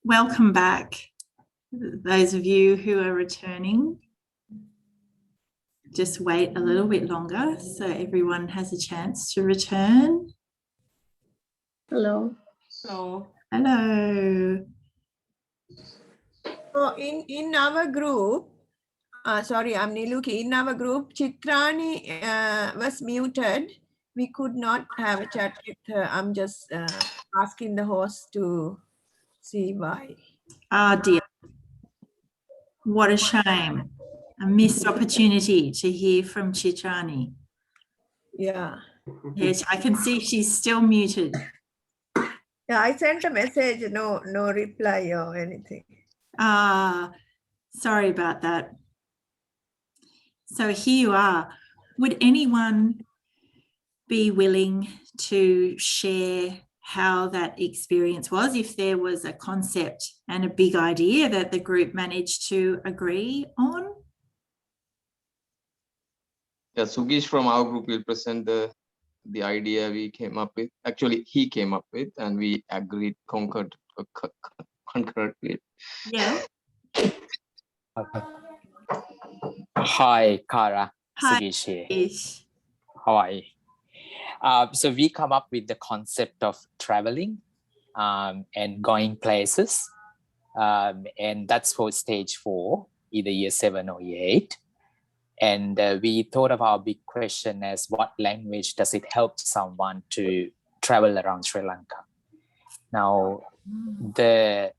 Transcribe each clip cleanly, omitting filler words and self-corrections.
welcome back, those of you who are returning. Just wait a little bit longer so everyone has a chance to return. Hello. Hello. So in our group, sorry, I'm Niluki. In our group, Chitrani was muted. We could not have a chat with her. I'm just asking the host to see why. Ah, dear. What a shame. A missed opportunity to hear from Chitrani. Yeah. Yes, I can see she's still muted. Yeah, I sent a message, no reply or anything. Ah, sorry about that. So here you are. Would anyone be willing to share how that experience was, if there was a concept and a big idea that the group managed to agree on? Yeah, Sugeesh from our group will present the idea we came up with. Actually, he came up with, and we agreed, concurred with. Yeah. Hi, Kara. Hi. Sugeesh here. Yes. How are you? So we come up with the concept of traveling and going places. And that's for stage 4, either year 7 or year 8. And we thought of our big question as what language does it help someone to travel around Sri Lanka? Now, the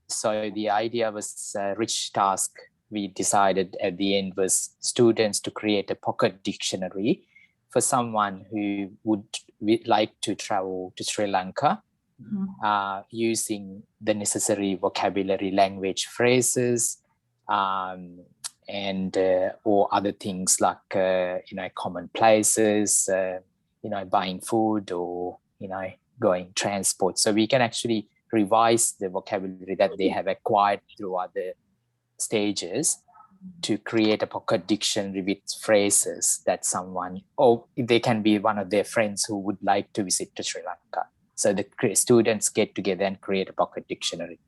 idea was a rich task. We decided at the end was students to create a pocket dictionary for someone who would like to travel to Sri Lanka, using the necessary vocabulary, language, phrases, and or other things like common places, buying food, or going transport. So we can actually revise the vocabulary that they have acquired through other stages to create a pocket dictionary with phrases that someone, or they can be one of their friends who would like to visit to Sri Lanka. So the students get together and create a pocket dictionary.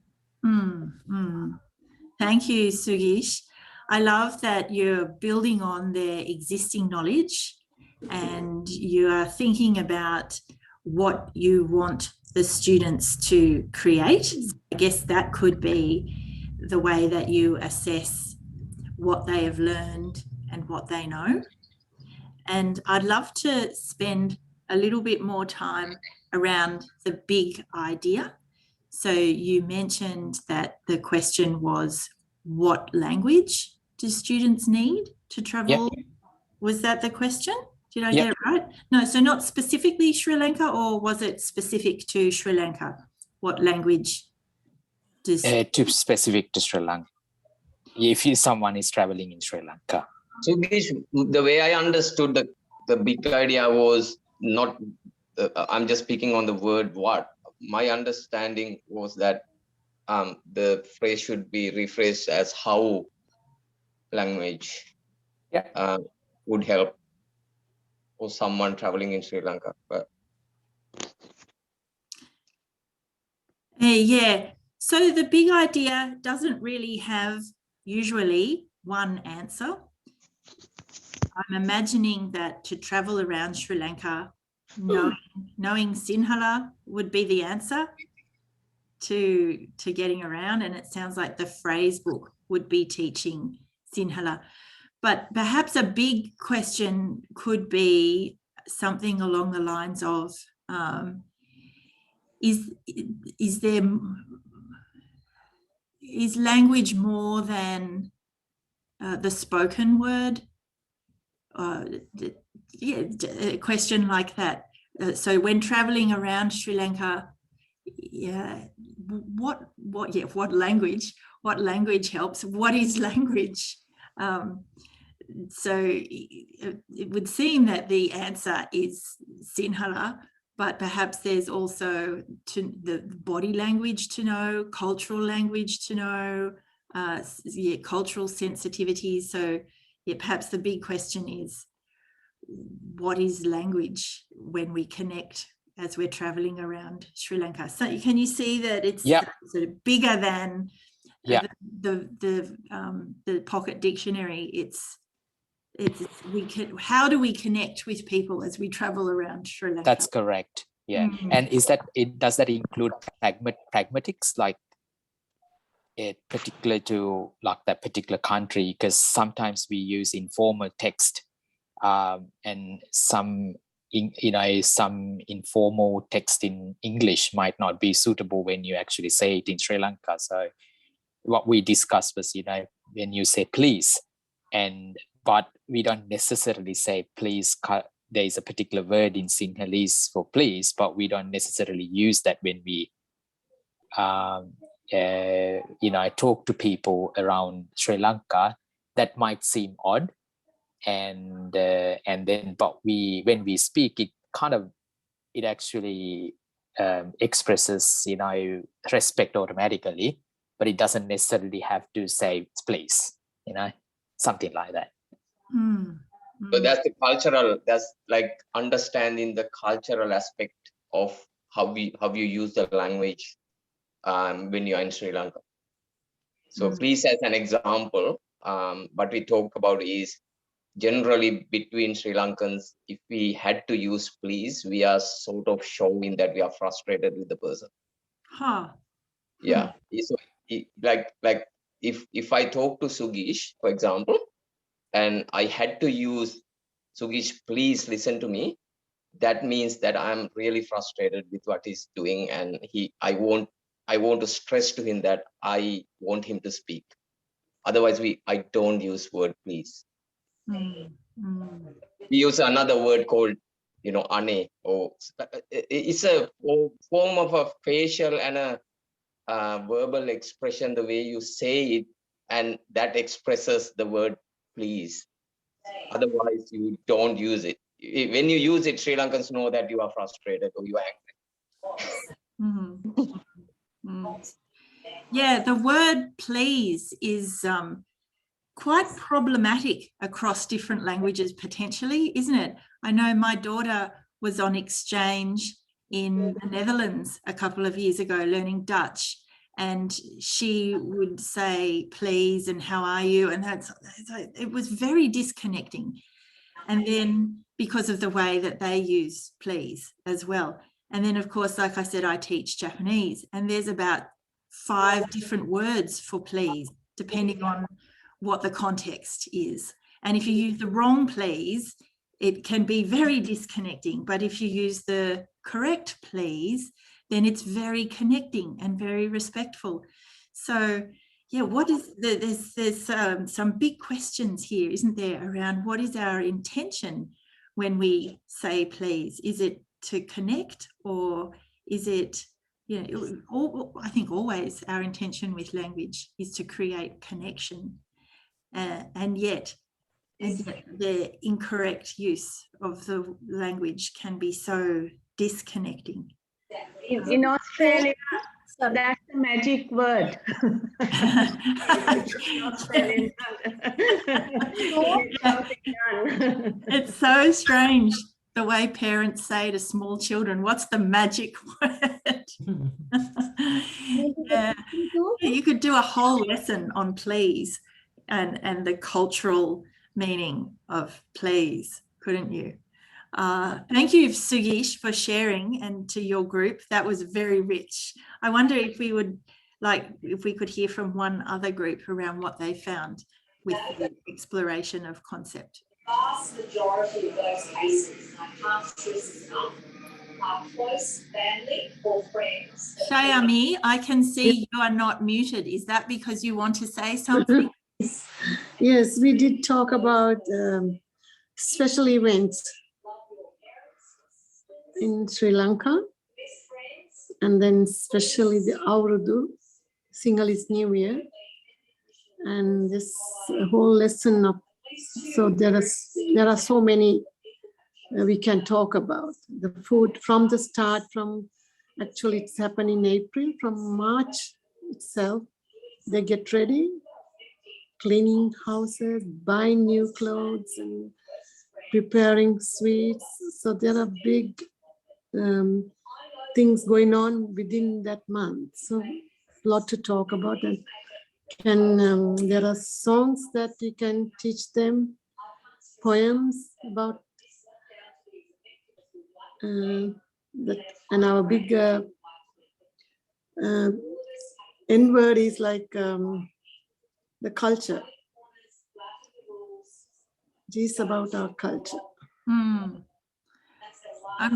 Thank you, Sugeesh. I love that you're building on their existing knowledge and you are thinking about what you want the students to create. I guess that could be the way that you assess what they have learned and what they know. And I'd love to spend a little bit more time around the big idea. So you mentioned that the question was, what language do students need to travel? Yep. Was that the question? Did I get it right? No, so not specifically Sri Lanka, or was it specific to Sri Lanka? What language does... Too specific to Sri Lanka. If someone is traveling in Sri Lanka. So the way I understood the big idea was not, I'm just speaking on the word what. My understanding was that the phrase should be rephrased as how language would help for someone traveling in Sri Lanka. But... Yeah, so the big idea doesn't really have usually one answer. I'm imagining that to travel around Sri Lanka, knowing Sinhala would be the answer to getting around, and it sounds like the phrase book would be teaching Sinhala. But perhaps a big question could be something along the lines of, is language more than the spoken word? A question like that. So when traveling around Sri Lanka, what language helps? What is language? So it would seem that the answer is Sinhala, but perhaps there's also the body language to know, cultural language to know, cultural sensitivities. So perhaps the big question is, what is language when we connect as we're traveling around Sri Lanka. So can you see that it's Yep. sort of bigger than Yeah. the pocket dictionary? It's how do we connect with people as we travel around Sri Lanka? That's correct. Yeah. And does that include pragmatics, like it particular to like that particular country? Because sometimes we use informal text, and some informal text in English might not be suitable when you actually say it in Sri Lanka. So what we discussed was, when you say please, but we don't necessarily say please. There is a particular word in Sinhalese for please, but we don't necessarily use that when we talk to people around Sri Lanka. That might seem odd, and then but when we speak, it actually expresses respect automatically, but it doesn't necessarily have to say please, something like that. So that's the cultural, that's like understanding the cultural aspect of how you use the language when you're in Sri Lanka. So please, as an example, what we talk about is generally between Sri Lankans, if we had to use please, we are sort of showing that we are frustrated with the person. Yeah. So like if I talk to Sugish, for example, and I had to use Sugish, please listen to me, that means that I'm really frustrated with what he's doing, and I want to stress to him that I want him to speak. Otherwise, I don't use word please. We use another word called ane, or it's a form of a facial and a verbal expression, the way you say it, and that expresses the word please. Otherwise, you don't use it. When you use it, Sri Lankans know that you are frustrated or you are angry. Yeah, the word please is quite problematic across different languages potentially, isn't it? I know my daughter was on exchange in the Netherlands a couple of years ago learning Dutch, and she would say please and how are you, and it was very disconnecting. And then because of the way that they use please as well. And then of course, like I said, I teach Japanese, and there's about 5 different words for please depending on what the context is. And if you use the wrong please, it can be very disconnecting. But if you use the correct please, then it's very connecting and very respectful. So yeah, there's some big questions here, isn't there, around what is our intention when we say please? Is it to connect, or is it, I think always our intention with language is to create connection. And yet the incorrect use of the language can be so disconnecting. In Australia, that's the magic word. It's so strange the way parents say to small children, what's the magic word? Yeah. You could do a whole lesson on please and the cultural meaning of please, couldn't you? Thank you, Sugish, for sharing, and to your group. That was very rich. I wonder if we could hear from one other group around what they found with the exploration of concept. Vast majority of those cases, I can't stress enough, are close family or friends. Shayami, I can see you are not muted. Is that because you want to say something? Yes, we did talk about special events in Sri Lanka, and then especially the Aurudu, Sinhalese New Year, and this whole lesson of, so there are so many we can talk about. The food from the start, from actually it's happened in April, from March itself, they get ready, cleaning houses, buying new clothes, and preparing sweets. So there are big things going on within that month. So a lot to talk about. And there are songs that you can teach them, poems about that. And our big N word is like the culture. It's about our culture. I'm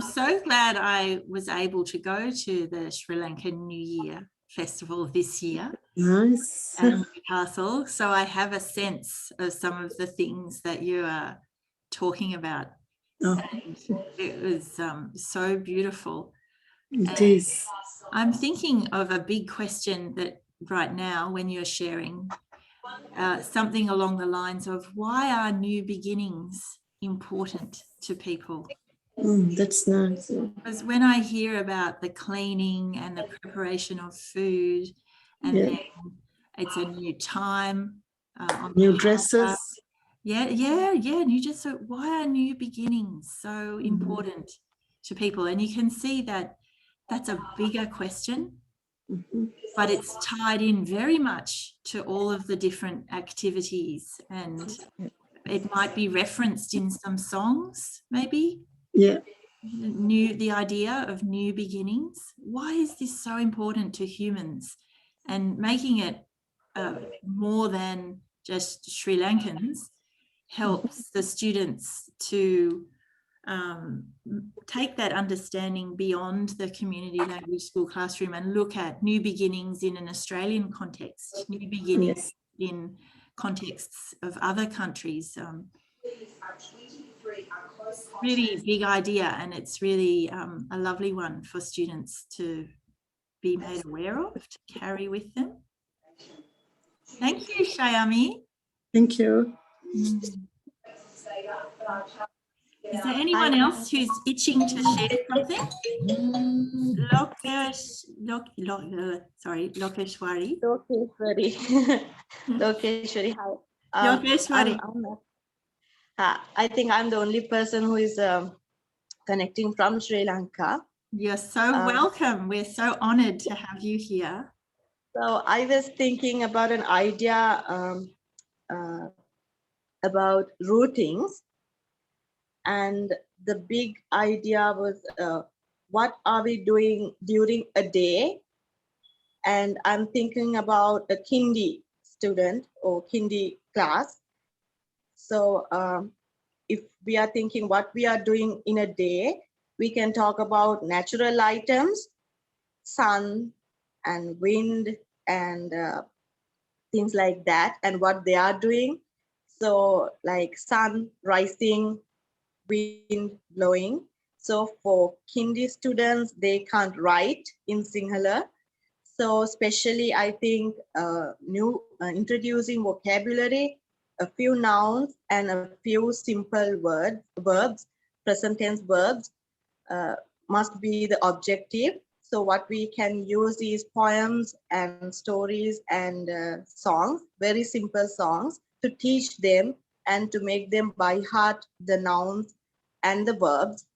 so glad I was able to go to the Sri Lankan New Year Festival this year. Nice. At Newcastle. So I have a sense of some of the things that you are talking about. Oh. It was so beautiful. It is. I'm thinking of a big question that right now when you're sharing something along the lines of why are new beginnings important to people? That's nice. Because when I hear about the cleaning and the preparation of food and then it's a new time. New dresses. New just so why are new beginnings so important to people? And you can see that that's a bigger question, but it's tied in very much to all of the different activities, and it might be referenced in some songs, maybe. Yeah. The idea of new beginnings. Why is this so important to humans? And making it more than just Sri Lankans helps the students to take that understanding beyond the community language school classroom and look at new beginnings in an Australian context, new beginnings in contexts of other countries. Really big idea, and it's really a lovely one for students to be made aware of, to carry with them. Thank you, Shayami. Thank you. Is there anyone else who's itching to share something? Lokeshwari. Lokeshwari, hi. Lokeshwari. I think I'm the only person who is connecting from Sri Lanka. You're so welcome. We're so honored to have you here. So I was thinking about an idea about routings, and the big idea was what are we doing during a day? And I'm thinking about a kindy student or kindy class. So if we are thinking what we are doing in a day, we can talk about natural items, sun and wind and things like that, and what they are doing. So like sun rising, wind blowing. So for kindy students, they can't write in Sinhala. So especially I think introducing vocabulary, a few nouns and a few simple verbs, present tense verbs must be the objective. So what we can use is poems and stories and songs, very simple songs, to teach them and to make them by heart the nouns and the verbs.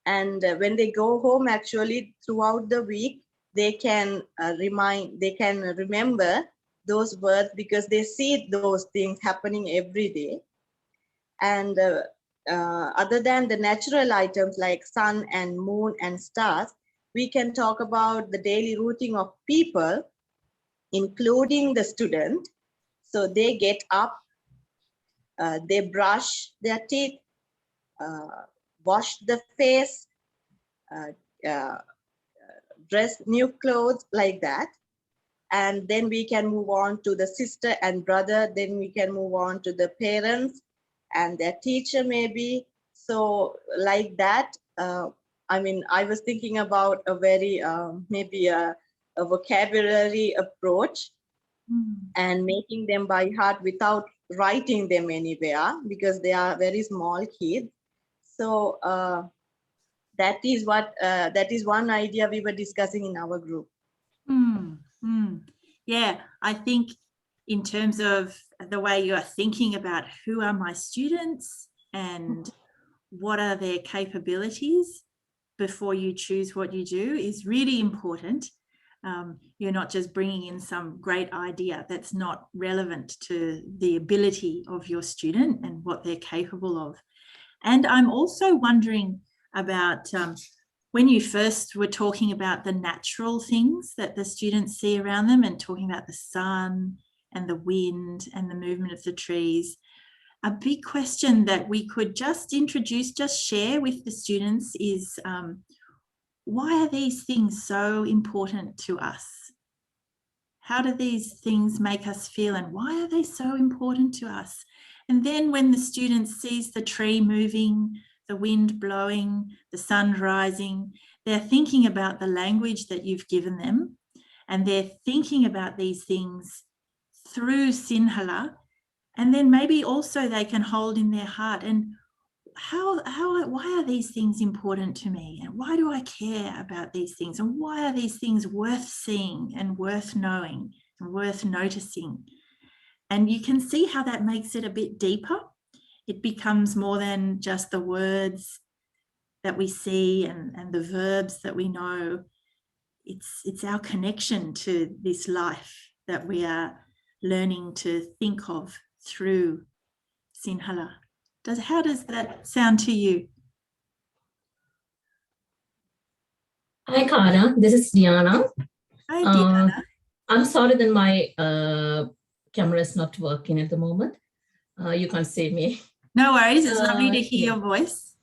And when they go home, actually throughout the week, they can remember those words because they see those things happening every day. And other than the natural items like sun and moon and stars, we can talk about the daily routine of people, including the student. So they get up, they brush their teeth, wash the face, dress new clothes like that. And then we can move on to the sister and brother. Then we can move on to the parents and their teacher maybe. So like that, I mean, I was thinking about a very, maybe a vocabulary approach and making them by heart without writing them anywhere because they are very small kids. So that is one idea we were discussing in our group. Yeah, I think in terms of the way you are thinking about who are my students and what are their capabilities, before you choose what you do is really important. You're not just bringing in some great idea that's not relevant to the ability of your student and what they're capable of. And I'm also wondering about when you first were talking about the natural things that the students see around them and talking about the sun and the wind and the movement of the trees. A big question that we could just introduce, just share with the students is, why are these things so important to us? How do these things make us feel, and why are they so important to us? And then when the student sees the tree moving, the wind blowing, the sun rising, they're thinking about the language that you've given them, and they're thinking about these things through Sinhala. And then maybe also they can hold in their heart, and why are these things important to me? And why do I care about these things? And why are these things worth seeing and worth knowing and worth noticing? And you can see how that makes it a bit deeper. It becomes more than just the words that we see and the verbs that we know. It's our connection to this life that we are learning to think of through Sinhala. How does that sound to you? Hi, Kana. This is Diana. Hi, Diana. I'm sorry that my camera is not working at the moment. You can't see me. No worries. It's lovely to hear your voice.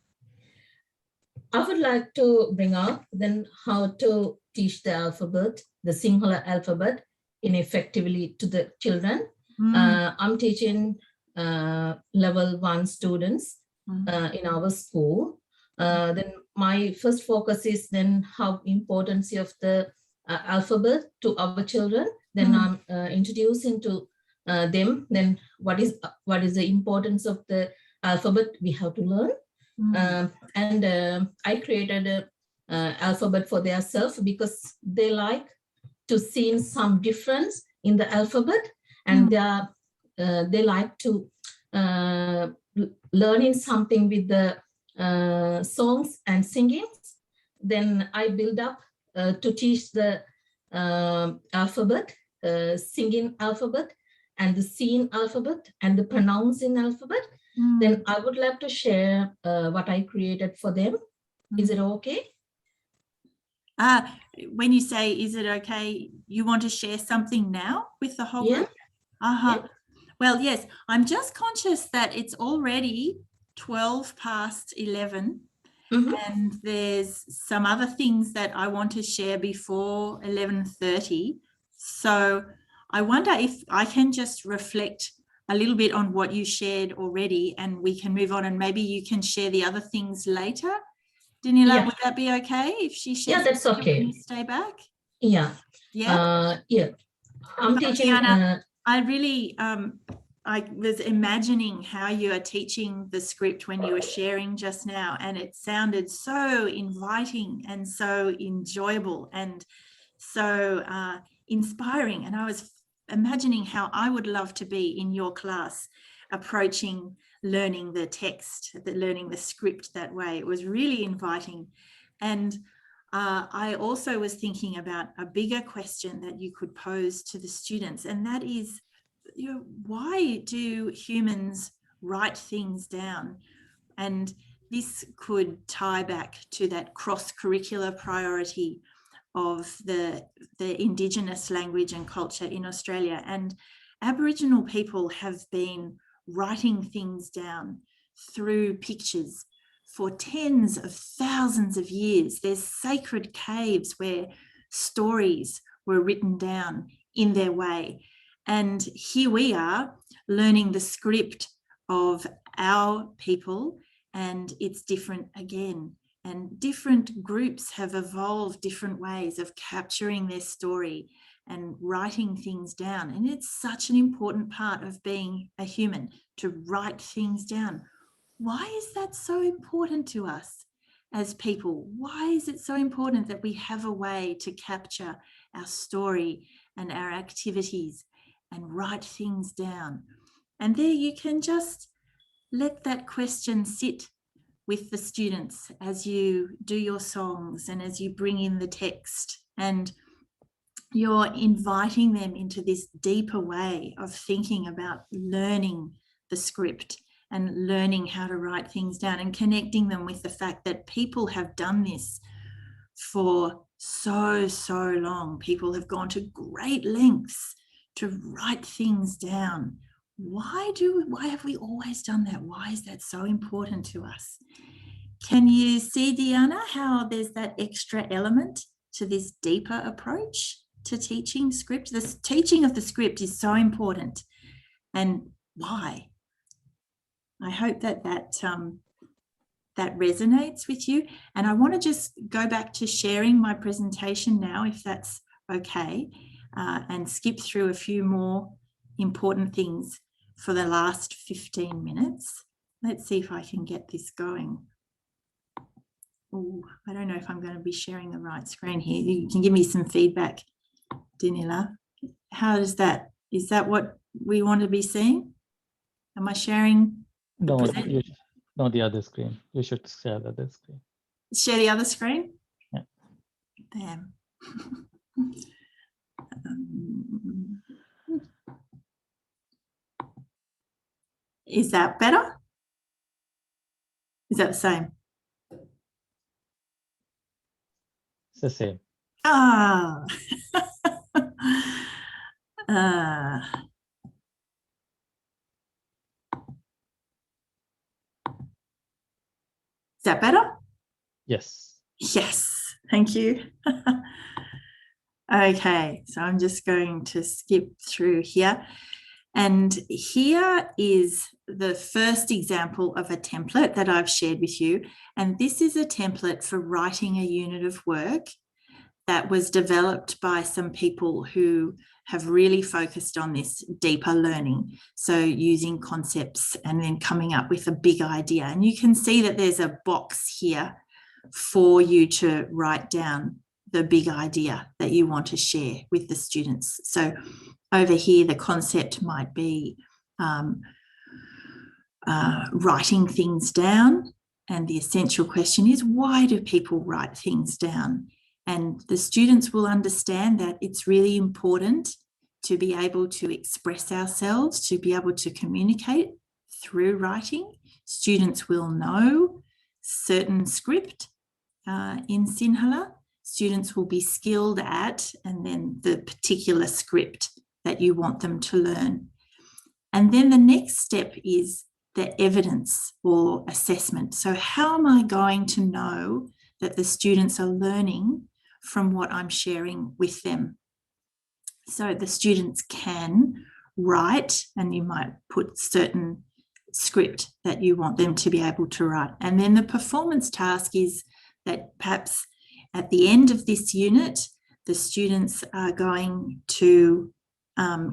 I would like to bring up then how to teach the alphabet, the Sinhala alphabet, effectively to the children. I'm teaching level 1 students in our school. Then my first focus is then how importance of the alphabet to our children. Then I'm introducing to them then what is the importance of the alphabet we have to learn. I created a alphabet for themselves because they like to see some difference in the alphabet, and they like to learning something with the songs and singings. Then I build up to teach the alphabet, singing alphabet, and the seeing alphabet, and the pronouncing alphabet. Then I would like to share what I created for them. Is it okay? When you say, is it okay, you want to share something now with the whole group? Yeah. Well, yes, I'm just conscious that it's already 12 past 11 and there's some other things that I want to share before 11:30. So I wonder if I can just reflect a little bit on what you shared already and we can move on, and maybe you can share the other things later. Danila, would that be okay if she shares? Yeah, that's okay. When you stay back? Yeah. Yeah. I'm teaching. Diana, I really, I was imagining how you are teaching the script when you were sharing just now, and it sounded so inviting and so enjoyable and so inspiring. And I was imagining how I would love to be in your class approaching learning the text, learning the script that way. It was really inviting. And I also was thinking about a bigger question that you could pose to the students, and that is, why do humans write things down? And this could tie back to that cross-curricular priority of the Indigenous language and culture in Australia. And Aboriginal people have been writing things down through pictures for tens of thousands of years. There's sacred caves where stories were written down in their way. And here we are learning the script of our people, and it's different again. And different groups have evolved different ways of capturing their story and writing things down. And it's such an important part of being a human, to write things down. Why is that so important to us as people? Why is it so important that we have a way to capture our story and our activities and write things down? And there you can just let that question sit with the students as you do your songs and as you bring in the text, and you're inviting them into this deeper way of thinking about learning the script and learning how to write things down, and connecting them with the fact that people have done this for so long. People have gone to great lengths to write things down. Why have we always done that? Why is that so important to us? Can you see, Diana, how there's that extra element to this deeper approach to teaching script? The teaching of the script is so important. And why? I hope that resonates with you. And I want to just go back to sharing my presentation now, if that's okay, and skip through a few more important things for the last 15 minutes. Let's see if I can get this going. Oh, I don't know if I'm going to be sharing the right screen here. You can give me some feedback, Danila. How is that what we want to be seeing? Am I sharing? No, no, the other screen. You should share the other screen. Share the other screen? Yeah. Damn. Is that better? Is that the same? It's the same. Ah. Is that better? Yes. Yes, thank you. Okay, so I'm just going to skip through here. And here is the first example of a template that I've shared with you. And this is a template for writing a unit of work that was developed by some people who have really focused on this deeper learning. So using concepts and then coming up with a big idea. And you can see that there's a box here for you to write down the big idea that you want to share with the students. So over here, the concept might be writing things down. And the essential question is, why do people write things down? And the students will understand that it's really important to be able to express ourselves, to be able to communicate through writing. Students will know certain script in Sinhala. Students will be skilled at, and then the particular script that you want them to learn. And then the next step is the evidence or assessment. So how am I going to know that the students are learning from what I'm sharing with them? So the students can write, and you might put certain script that you want them to be able to write. And then the performance task is that perhaps at the end of this unit, the students are going to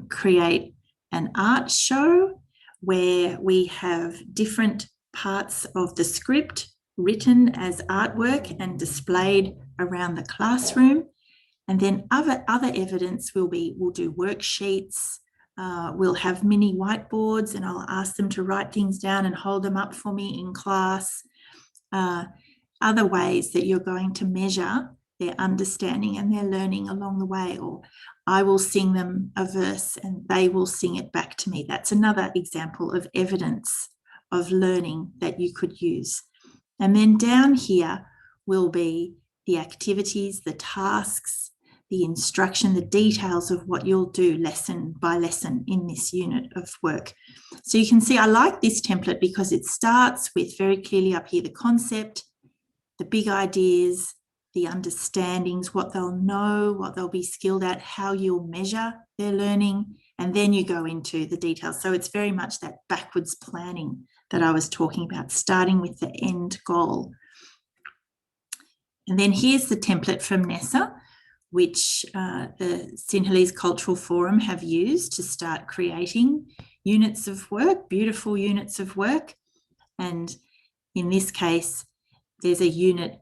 create an art show where we have different parts of the script written as artwork and displayed around the classroom. And then other evidence we'll do worksheets, we'll have mini whiteboards, and I'll ask them to write things down and hold them up for me in class. Other ways that you're going to measure their understanding and their learning along the way, or I will sing them a verse and they will sing it back to me. That's another example of evidence of learning that you could use. And then down here will be the activities, the tasks, the instruction, the details of what you'll do lesson by lesson in this unit of work. So you can see I like this template because it starts with very clearly up here the concept, the big ideas, the understandings, what they'll know, what they'll be skilled at, how you'll measure their learning, and then you go into the details. So it's very much that backwards planning that I was talking about, starting with the end goal. And then here's the template from Nessa, which the Sinhalese Cultural Forum have used to start creating units of work, beautiful units of work. And in this case, there's a unit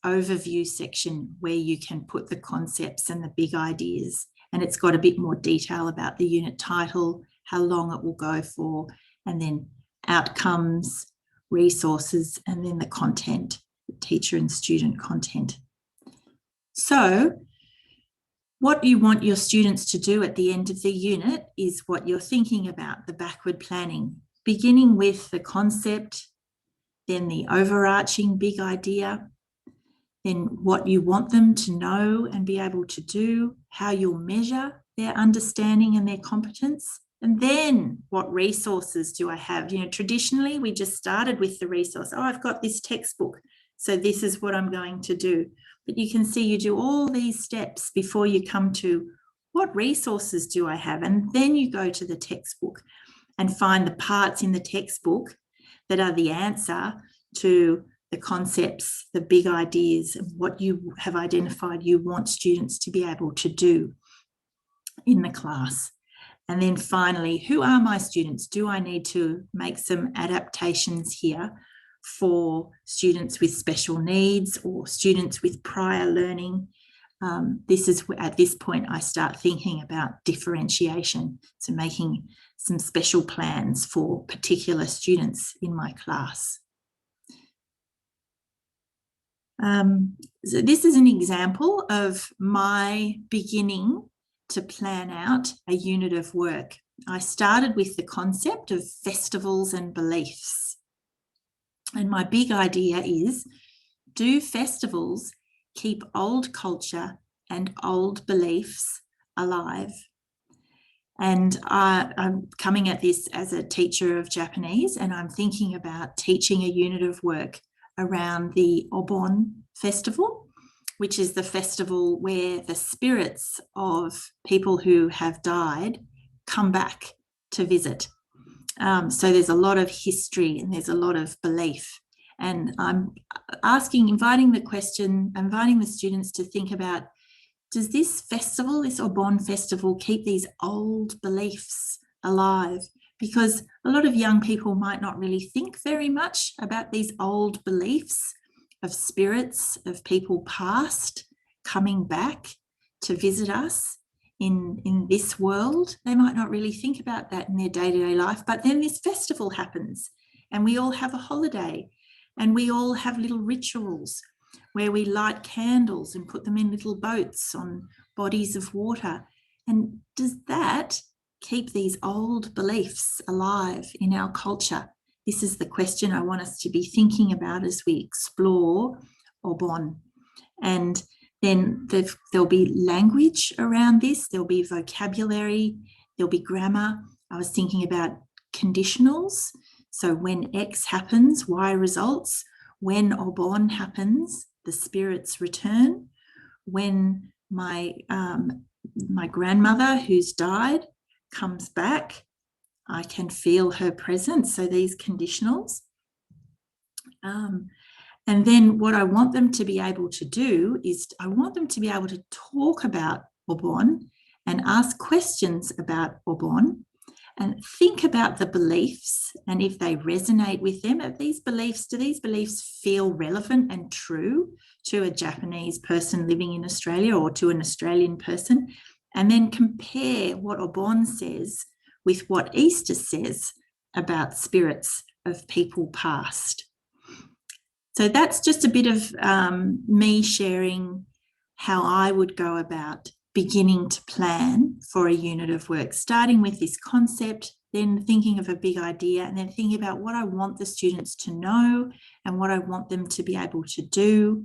overview section where you can put the concepts and the big ideas, and it's got a bit more detail about the unit title, how long it will go for, and then outcomes, resources, and then the content, the teacher and student content. So what you want your students to do at the end of the unit is what you're thinking about, the backward planning, beginning with the concept, then the overarching big idea, then what you want them to know and be able to do, how you'll measure their understanding and their competence, and then what resources do I have? You know, traditionally we just started with the resource. Oh, I've got this textbook, so this is what I'm going to do. But you can see you do all these steps before you come to what resources do I have? And then you go to the textbook and find the parts in the textbook that are the answer to the concepts, the big ideas, and what you have identified you want students to be able to do in the class. And then finally, who are my students? Do I need to make some adaptations here for students with special needs or students with prior learning? This is at this point I start thinking about differentiation, so making some special plans for particular students in my class. So this is an example of my beginning to plan out a unit of work. I started with the concept of festivals and beliefs. And my big idea is, do festivals keep old culture and old beliefs alive? And I'm coming at this as a teacher of Japanese, and I'm thinking about teaching a unit of work around the Obon festival, which is the festival where the spirits of people who have died come back to visit. So there's a lot of history and there's a lot of belief. And I'm inviting the students to think about, does this festival, this Obon festival, keep these old beliefs alive? Because a lot of young people might not really think very much about these old beliefs of spirits, of people past coming back to visit us in this world. They might not really think about that in their day-to-day life, but then this festival happens and we all have a holiday and we all have little rituals where we light candles and put them in little boats on bodies of water. And does that keep these old beliefs alive in our culture? This is the question I want us to be thinking about as we explore Obon. And then there'll be language around this, there'll be vocabulary, there'll be grammar. I was thinking about conditionals. So when X happens, Y results. When Obon happens, the spirits return. When my grandmother who's died comes back, I can feel her presence. So these conditionals. And then what I want them to be able to do is I want them to be able to talk about Obon and ask questions about Obon and think about the beliefs and if they resonate with them. Do these beliefs feel relevant and true to a Japanese person living in Australia or to an Australian person? And then compare what Obon says with what Easter says about spirits of people past. So that's just a bit of me sharing how I would go about beginning to plan for a unit of work, starting with this concept, then thinking of a big idea, and then thinking about what I want the students to know and what I want them to be able to do.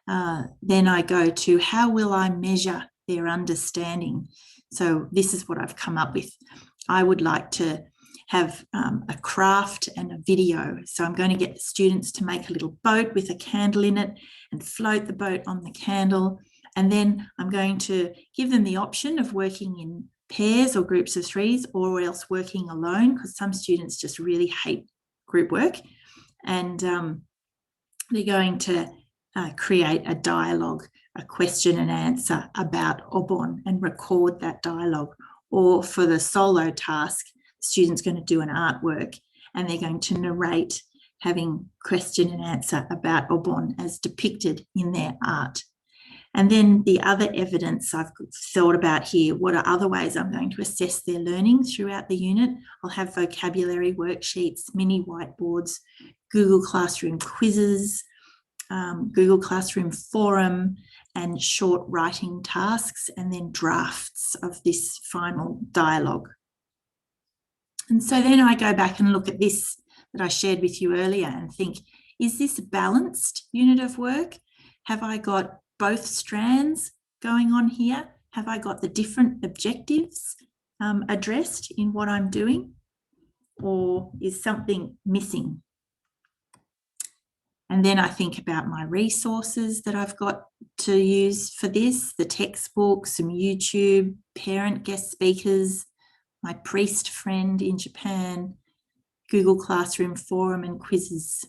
Then I go to how will I measure their understanding? So this is what I've come up with. I would like to have a craft and a video. So I'm going to get the students to make a little boat with a candle in it and float the boat on the candle. And then I'm going to give them the option of working in pairs or groups of threes or else working alone, because some students just really hate group work. And they're going to create a dialogue, a question and answer about Obon and record that dialogue. Or for the solo task, the student's going to do an artwork and they're going to narrate having question and answer about Obon as depicted in their art. And then the other evidence I've thought about here, what are other ways I'm going to assess their learning throughout the unit? I'll have vocabulary worksheets, mini whiteboards, Google Classroom quizzes, Google Classroom forum, and short writing tasks, and then drafts of this final dialogue. And so then I go back and look at this that I shared with you earlier and think, is this a balanced unit of work? Have I got both strands going on here? Have I got the different objectives addressed in what I'm doing? Or is something missing? And then I think about my resources that I've got to use for this, the textbook, some YouTube, parent guest speakers, my priest friend in Japan, Google Classroom forum and quizzes.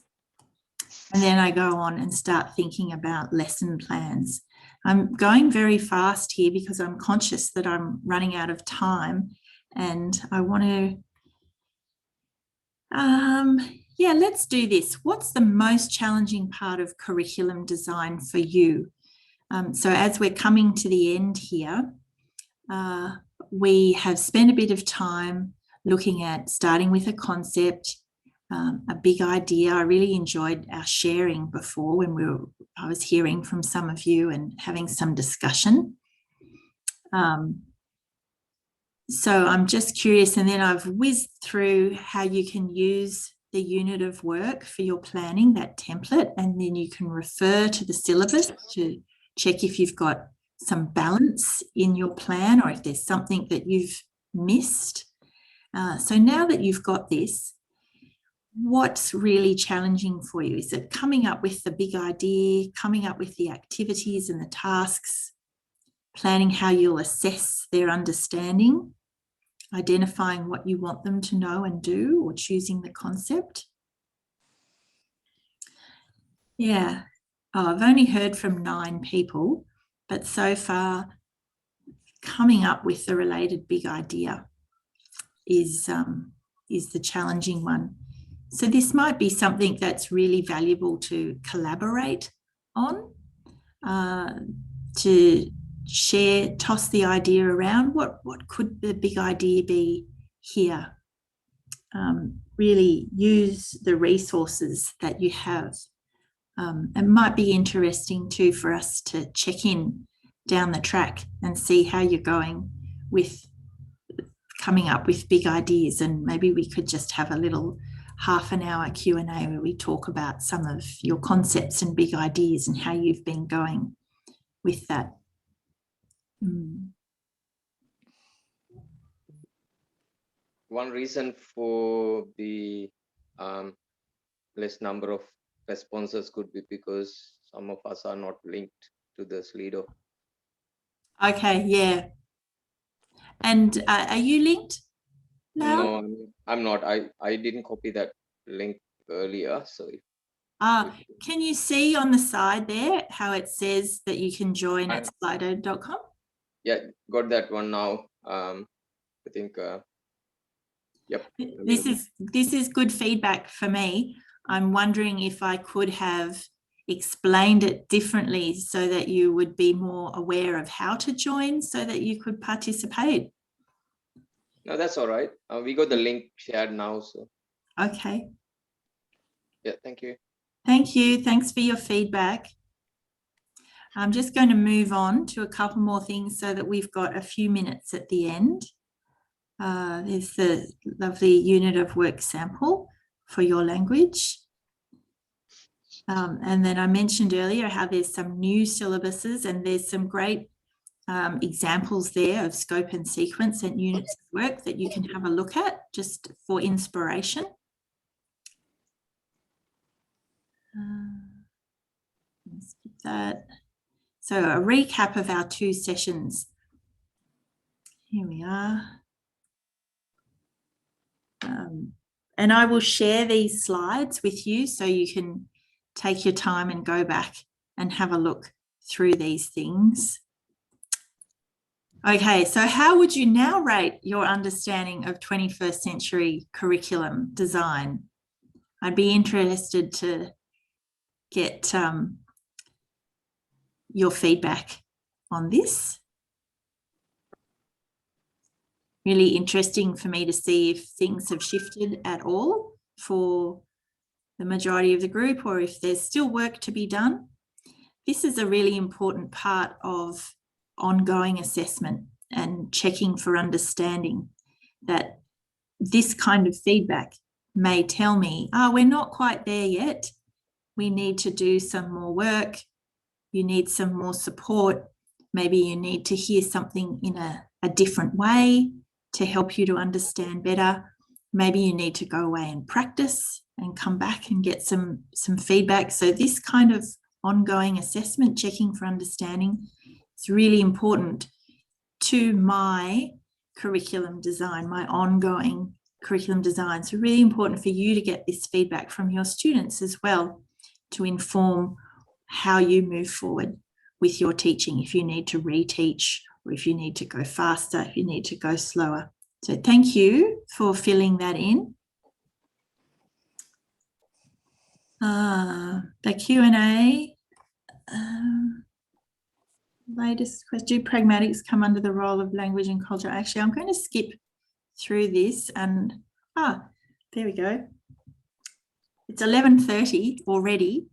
And then I go on and start thinking about lesson plans. I'm going very fast here because I'm conscious that I'm running out of time, and I want to, yeah, let's do this. What's the most challenging part of curriculum design for you? So as we're coming to the end here, we have spent a bit of time looking at starting with a concept, a big idea. I really enjoyed our sharing before when I was hearing from some of you and having some discussion. So I'm just curious, and then I've whizzed through how you can use the unit of work for your planning, that template, and then you can refer to the syllabus to check if you've got some balance in your plan or if there's something that you've missed. So now that you've got this, what's really challenging for you? Is it coming up with the big idea, coming up with the activities and the tasks, planning how you'll assess their understanding, identifying what you want them to know and do, or choosing the concept? Yeah, I've only heard from 9 people, but so far coming up with the related big idea is the challenging one. So this might be something that's really valuable to collaborate on, to share, toss the idea around. What could the big idea be here? Really use the resources that you have. It might be interesting too for us to check in down the track and see how you're going with coming up with big ideas, and maybe we could just have a little half-an-hour Q&A where we talk about some of your concepts and big ideas and how you've been going with that. One reason for the less number of responses could be because some of us are not linked to the Slido. Okay, yeah. And are you linked now? No, I'm not. I didn't copy that link earlier. So can you see on the side there how it says that you can join at slido.com? Yeah, got that one now. I think, yep. This is good feedback for me. I'm wondering if I could have explained it differently so that you would be more aware of how to join so that you could participate. No, that's all right. We got the link shared now. So. Okay. Yeah, thank you. Thank you. Thanks for your feedback. I'm just going to move on to a couple more things so that we've got a few minutes at the end. There's the lovely unit of work sample for your language. And then I mentioned earlier how there's some new syllabuses, and there's some great examples there of scope and sequence and units of work that you can have a look at just for inspiration. Let's skip that. So a recap of our 2 sessions. Here we are. And I will share these slides with you so you can take your time and go back and have a look through these things. Okay, so how would you now rate your understanding of 21st century curriculum design? I'd be interested to get your feedback on this. Really interesting for me to see if things have shifted at all for the majority of the group, or if there's still work to be done. This is a really important part of ongoing assessment and checking for understanding, that this kind of feedback may tell me, oh, we're not quite there yet. We need to do some more work. You need some more support. Maybe you need to hear something in a different way to help you to understand better. Maybe you need to go away and practice and come back and get some feedback. So this kind of ongoing assessment, checking for understanding, is really important to my curriculum design, my ongoing curriculum design. So really important for you to get this feedback from your students as well, to inform how you move forward with your teaching, if you need to reteach, or if you need to go faster, if you need to go slower. So thank you for filling that in. The Q&A. Latest question, do pragmatics come under the role of language and culture? Actually, I'm going to skip through this and, there we go. It's 11:30 already.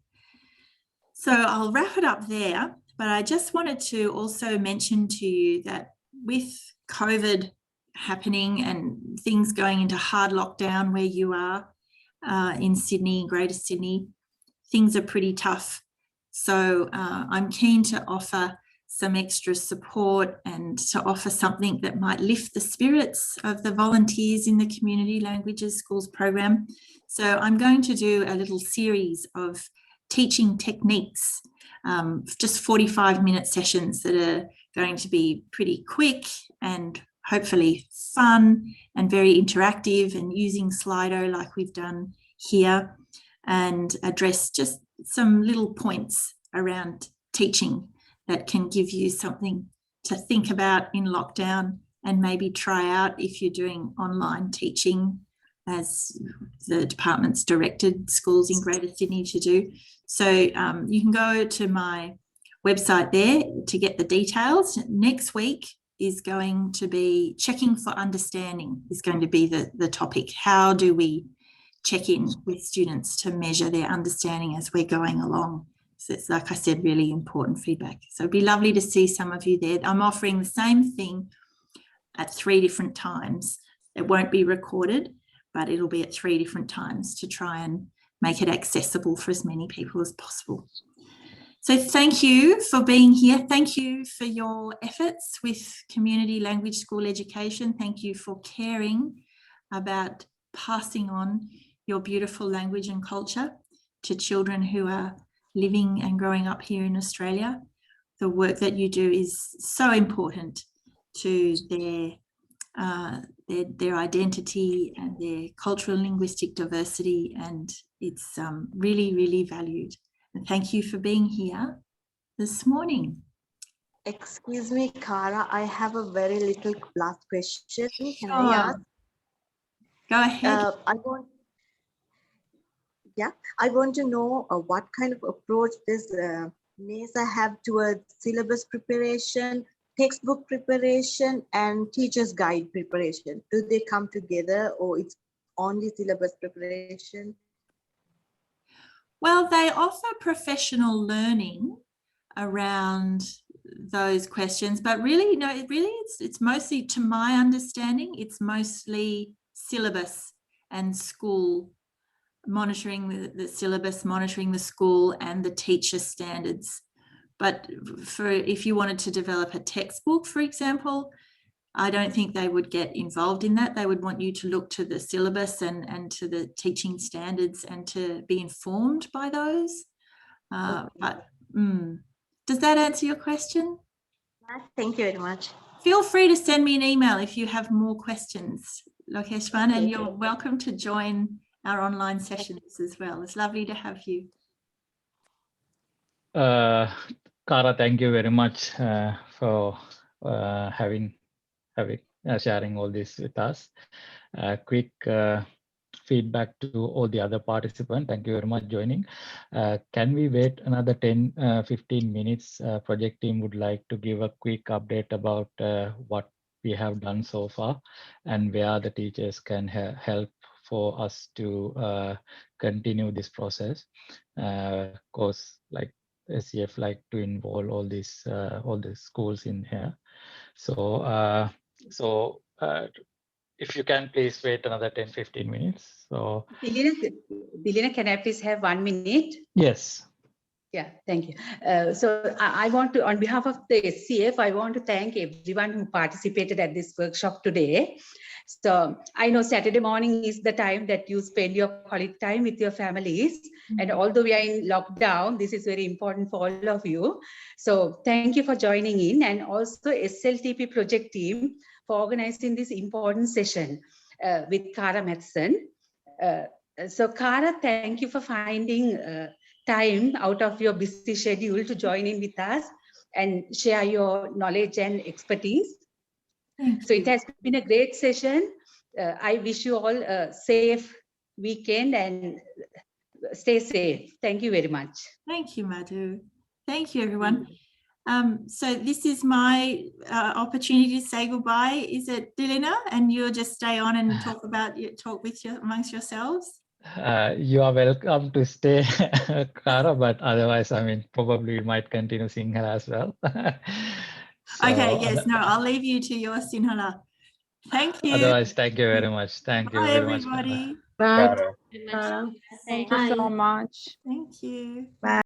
So I'll wrap it up there, but I just wanted to also mention to you that with COVID happening and things going into hard lockdown where you are in Sydney, Greater Sydney, things are pretty tough. So I'm keen to offer some extra support and to offer something that might lift the spirits of the volunteers in the Community Languages Schools program. So I'm going to do a little series of teaching techniques, just 45-minute sessions that are going to be pretty quick and hopefully fun and very interactive, and using Slido like we've done here, and address just some little points around teaching that can give you something to think about in lockdown and maybe try out if you're doing online teaching, as the department's directed schools in Greater Sydney to do. So you can go to my website there to get the details. Next week is going to be checking for understanding, is going to be the topic. How do we check in with students to measure their understanding as we're going along? So it's, like I said, really important feedback. So it'd be lovely to see some of you there. I'm offering the same thing at 3 different times. It won't be recorded, but it'll be at 3 different times to try and make it accessible for as many people as possible. So thank you for being here. Thank you for your efforts with Community Language School Education. Thank you for caring about passing on your beautiful language and culture to children who are living and growing up here in Australia. The work that you do is so important to their identity and their cultural and linguistic diversity, and it's really, really valued. And thank you for being here this morning. Excuse me, Cara, I have a very little last question. Can I Sure. ask? Go ahead. I want to know what kind of approach does NESA have towards syllabus preparation, textbook preparation, and teacher's guide preparation? Do they come together, or it's only syllabus preparation? Well, they offer professional learning around those questions, but really, no, it's mostly, to my understanding, it's mostly syllabus and school, monitoring the syllabus, monitoring the school and the teacher standards. But if you wanted to develop a textbook, for example, I don't think they would get involved in that. They would want you to look to the syllabus and to the teaching standards and to be informed by those. Does that answer your question? Thank you very much. Feel free to send me an email if you have more questions, Lokeshwan, and you're welcome to join our online sessions as well. It's lovely to have you. Cara, thank you very much for sharing all this with us. Quick feedback to all the other participants. Thank you very much joining. Can we wait another 10-15 minutes? Project team would like to give a quick update about what we have done so far and where the teachers can help for us to continue this process. Course, like SCF like to involve all the schools in here. So if you can please wait another 10-15 minutes. So Bilina, can I please have 1 minute? yes. Yeah, thank you. So I want to, on behalf of the SCF, I want to thank everyone who participated at this workshop today. So I know Saturday morning is the time that you spend your quality time with your families. And although we are in lockdown, this is very important for all of you. So thank you for joining in, and also SLTP project team for organizing this important session with Kara Matson. So Kara, thank you for finding time out of your busy schedule to join in with us and share your knowledge and expertise. So it has been a great session. I wish you all a safe weekend and stay safe. Thank you very much. Thank you, Madhu. Thank you, everyone. So this is my opportunity to say goodbye. Is it, Dilina? And you'll just stay on and talk amongst yourselves? You are welcome to stay, Kara, but otherwise, I mean, probably we might continue Sinhala as well. So, okay, yes, no, I'll leave you to your Sinhala. Thank you. Otherwise, thank you very much. Thank you Bye, very much. everybody. Bye. Kara. Thank you so much. Thank you. Bye.